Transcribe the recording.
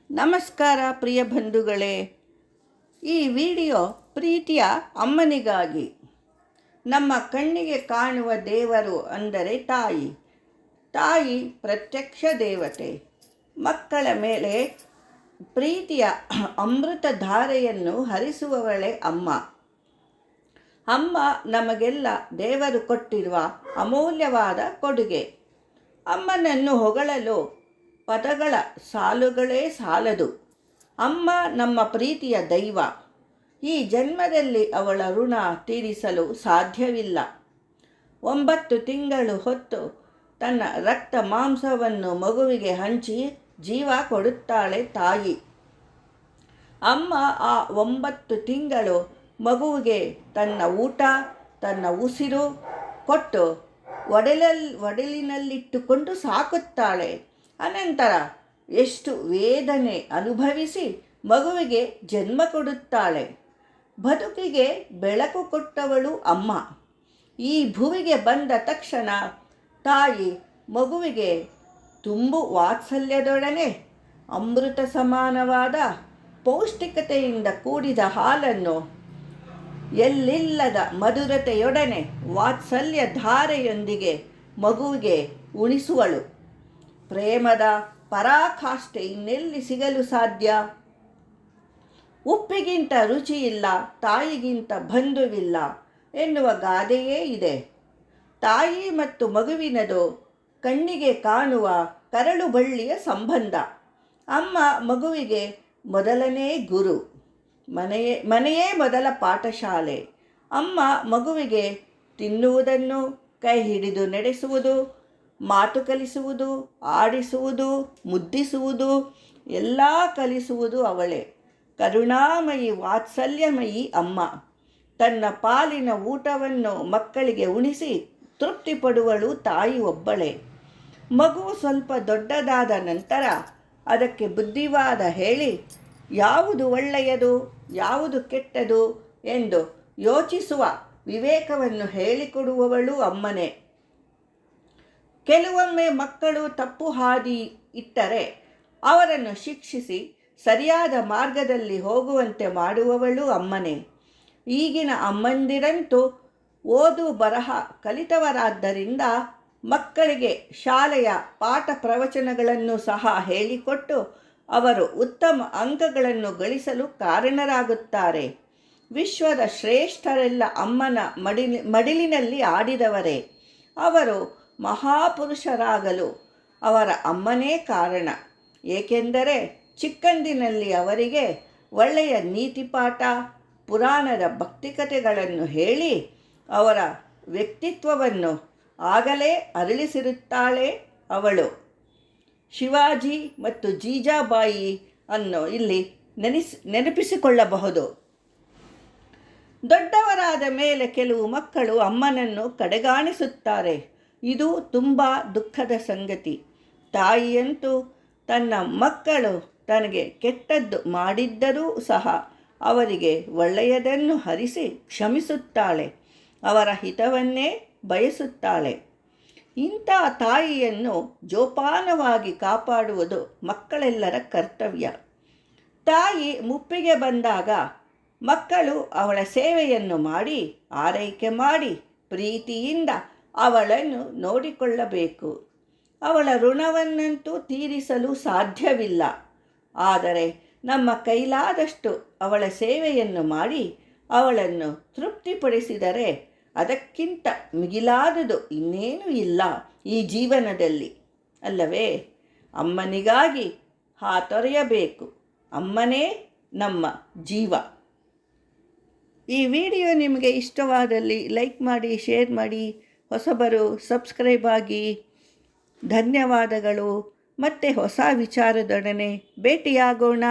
ನಮಸ್ಕಾರ ಪ್ರಿಯ ಬಂಧುಗಳೇ. ಈ ವಿಡಿಯೋ ಪ್ರೀತಿಯ ಅಮ್ಮನಿಗಾಗಿ. ನಮ್ಮ ಕಣ್ಣಿಗೆ ಕಾಣುವ ದೇವರು ಅಂದರೆ ತಾಯಿ. ತಾಯಿ ಪ್ರತ್ಯಕ್ಷ ದೇವತೆ. ಮಕ್ಕಳ ಮೇಲೆ ಪ್ರೀತಿಯ ಅಮೃತ ಧಾರೆಯನ್ನು ಹರಿಸುವವಳೇ ಅಮ್ಮ. ಅಮ್ಮ ನಮಗೆಲ್ಲ ದೇವರು ಕೊಟ್ಟಿರುವ ಅಮೂಲ್ಯವಾದ ಕೊಡುಗೆ. ಅಮ್ಮನನ್ನು ಹೊಗಳಲು ಪದಗಳ ಸಾಲುಗಳೇ ಸಾಲದು. ಅಮ್ಮ ನಮ್ಮ ಪ್ರೀತಿಯ ದೈವ. ಈ ಜನ್ಮದಲ್ಲಿ ಅವಳ ಋಣ ತೀರಿಸಲು ಸಾಧ್ಯವಿಲ್ಲ. 9 ತಿಂಗಳು ಹೊತ್ತು ತನ್ನ ರಕ್ತ ಮಾಂಸವನ್ನು ಮಗುವಿಗೆ ಹಂಚಿ ಜೀವ ಕೊಡುತ್ತಾಳೆ ತಾಯಿ. ಅಮ್ಮ ಆ 9 ತಿಂಗಳು ಮಗುವಿಗೆ ತನ್ನ ಊಟ, ತನ್ನ ಉಸಿರು ಕೊಟ್ಟು ಒಡಲಿನಲ್ಲಿಟ್ಟುಕೊಂಡು ಸಾಕುತ್ತಾಳೆ. ಅನಂತರ ಎಷ್ಟು ವೇದನೆ ಅನುಭವಿಸಿ ಮಗುವಿಗೆ ಜನ್ಮ ಕೊಡುತ್ತಾಳೆ. ಬದುಕಿಗೆ ಬೆಳಕು ಕೊಟ್ಟವಳು ಅಮ್ಮ. ಈ ಭುವಿಗೆ ಬಂದ ತಕ್ಷಣ ತಾಯಿ ಮಗುವಿಗೆ ತುಂಬು ವಾತ್ಸಲ್ಯದೊಡನೆ ಅಮೃತ ಸಮಾನವಾದ ಪೌಷ್ಟಿಕತೆಯಿಂದ ಕೂಡಿದ ಹಾಲನ್ನು ಎಲ್ಲಿಲ್ಲದ ಮಧುರತೆಯೊಡನೆ ವಾತ್ಸಲ್ಯ ಧಾರೆಯೊಂದಿಗೆ ಮಗುವಿಗೆ ಉಣಿಸುವಳು. ಪ್ರೇಮದ ಪರಾಕಾಷ್ಠೆ ಇನ್ನೆಲ್ಲಿ ಸಿಗಲು ಸಾಧ್ಯ? ಉಪ್ಪಿಗಿಂತ ರುಚಿಯಿಲ್ಲ, ತಾಯಿಗಿಂತ ಬಂಧುವಿಲ್ಲ ಎನ್ನುವ ಗಾದೆಯೇ ಇದೆ. ತಾಯಿ ಮತ್ತು ಮಗುವಿನದು ಕಣ್ಣಿಗೆ ಕಾಣುವ ಕರಳು ಬಳ್ಳಿಯ ಸಂಬಂಧ. ಅಮ್ಮ ಮಗುವಿಗೆ ಮೊದಲನೇ ಗುರು. ಮನೆಯೇ ಮೊದಲ ಪಾಠಶಾಲೆ. ಅಮ್ಮ ಮಗುವಿಗೆ ತಿನ್ನುವುದನ್ನು ಕೈ ಹಿಡಿದು ನಡೆಸುವುದು, ಮಾತು ಕಲಿಸುವುದು, ಆಡಿಸುವುದು, ಮುದ್ದಿಸುವುದು ಎಲ್ಲ ಕಲಿಸುವುದು ಅವಳೇ. ಕರುಣಾಮಯಿ ವಾತ್ಸಲ್ಯಮಯಿ ಅಮ್ಮ. ತನ್ನ ಪಾಲಿನ ಊಟವನ್ನು ಮಕ್ಕಳಿಗೆ ಉಣಿಸಿ ತೃಪ್ತಿಪಡುವಳು ತಾಯಿ ಒಬ್ಬಳೇ. ಮಗು ಸ್ವಲ್ಪ ದೊಡ್ಡದಾದ ನಂತರ ಅದಕ್ಕೆ ಬುದ್ಧಿವಾದ ಹೇಳಿ ಯಾವುದು ಒಳ್ಳೆಯದು, ಯಾವುದು ಕೆಟ್ಟದು ಎಂದು ಯೋಚಿಸುವ ವಿವೇಕವನ್ನು ಹೇಳಿಕೊಡುವವಳು ಅಮ್ಮನೇ. ಕೆಲವೊಮ್ಮೆ ಮಕ್ಕಳು ತಪ್ಪು ಹಾದಿ ಇಟ್ಟರೆ ಅವರನ್ನು ಶಿಕ್ಷಿಸಿ ಸರಿಯಾದ ಮಾರ್ಗದಲ್ಲಿ ಹೋಗುವಂತೆ ಮಾಡುವವಳು ಅಮ್ಮನೇ. ಈಗಿನ ಅಮ್ಮಂದಿರಂತೂ ಓದು ಬರಹ ಕಲಿತವರಾದ್ದರಿಂದ ಮಕ್ಕಳಿಗೆ ಶಾಲೆಯ ಪಾಠ ಪ್ರವಚನಗಳನ್ನು ಸಹ ಹೇಳಿಕೊಟ್ಟು ಅವರು ಉತ್ತಮ ಅಂಕಗಳನ್ನು ಗಳಿಸಲು ಕಾರಣರಾಗುತ್ತಾರೆ. ವಿಶ್ವದ ಶ್ರೇಷ್ಠರೆಲ್ಲ ಅಮ್ಮನ ಮಡಿಲಿನಲ್ಲಿ ಆಡಿದವರೇ. ಅವರು ಮಹಾಪುರುಷರಾಗಲು ಅವರ ಅಮ್ಮನೇ ಕಾರಣ. ಏಕೆಂದರೆ ಚಿಕ್ಕಂದಿನಲ್ಲಿ ಅವರಿಗೆ ಒಳ್ಳೆಯ ನೀತಿಪಾಠ, ಪುರಾಣದ ಭಕ್ತಿಕಥೆಗಳನ್ನು ಹೇಳಿ ಅವರ ವ್ಯಕ್ತಿತ್ವವನ್ನು ಆಗಲೇ ಅರಳಿಸಿರುತ್ತಾಳೆ ಅವಳು. ಶಿವಾಜಿ ಮತ್ತು ಜೀಜಾಬಾಯಿ ಅನ್ನು ಇಲ್ಲಿ ನೆನಪಿಸಿಕೊಳ್ಳಬಹುದು. ದೊಡ್ಡವರಾದ ಮೇಲೆ ಕೆಲವು ಮಕ್ಕಳು ಅಮ್ಮನನ್ನು ಕಡೆಗಾಣಿಸುತ್ತಾರೆ. ಇದು ತುಂಬ ದುಃಖದ ಸಂಗತಿ. ತಾಯಿಯಂತೂ ತನ್ನ ಮಕ್ಕಳು ತನಗೆ ಕೆಟ್ಟದ್ದು ಮಾಡಿದ್ದರೂ ಸಹ ಅವರಿಗೆ ಒಳ್ಳೆಯದನ್ನು ಹರಿಸಿ ಕ್ಷಮಿಸುತ್ತಾಳೆ. ಅವರ ಹಿತವನ್ನೇ ಬಯಸುತ್ತಾಳೆ. ಇಂಥ ತಾಯಿಯನ್ನು ಜೋಪಾನವಾಗಿ ಕಾಪಾಡುವುದು ಮಕ್ಕಳೆಲ್ಲರ ಕರ್ತವ್ಯ. ತಾಯಿ ಮುಪ್ಪಿಗೆ ಬಂದಾಗ ಮಕ್ಕಳು ಅವಳ ಸೇವೆಯನ್ನು ಮಾಡಿ, ಆರೈಕೆ ಮಾಡಿ, ಪ್ರೀತಿಯಿಂದ ಅವಳನ್ನು ನೋಡಿಕೊಳ್ಳಬೇಕು. ಅವಳ ಋಣವನ್ನಂತೂ ತೀರಿಸಲು ಸಾಧ್ಯವಿಲ್ಲ. ಆದರೆ ನಮ್ಮ ಕೈಲಾದಷ್ಟು ಅವಳ ಸೇವೆಯನ್ನು ಮಾಡಿ ಅವಳನ್ನು ತೃಪ್ತಿಪಡಿಸಿದರೆ ಅದಕ್ಕಿಂತ ಮಿಗಿಲಾದುದು ಇನ್ನೇನೂ ಇಲ್ಲ ಈ ಜೀವನದಲ್ಲಿ, ಅಲ್ಲವೇ? ಅಮ್ಮನಿಗಾಗಿ ಹಾತೊರೆಯಬೇಕು. ಅಮ್ಮನೇ ನಮ್ಮ ಜೀವ. ಈ ವಿಡಿಯೋ ನಿಮಗೆ ಇಷ್ಟವಾದಲ್ಲಿ ಲೈಕ್ ಮಾಡಿ, ಶೇರ್ ಮಾಡಿ, ಹೊಸಬರು ಸಬ್ಸ್ಕ್ರೈಬ್ ಆಗಿ. ಧನ್ಯವಾದಗಳು. ಮತ್ತೆ ಹೊಸ ವಿಚಾರದೊಡನೆ ಭೇಟಿಯಾಗೋಣ.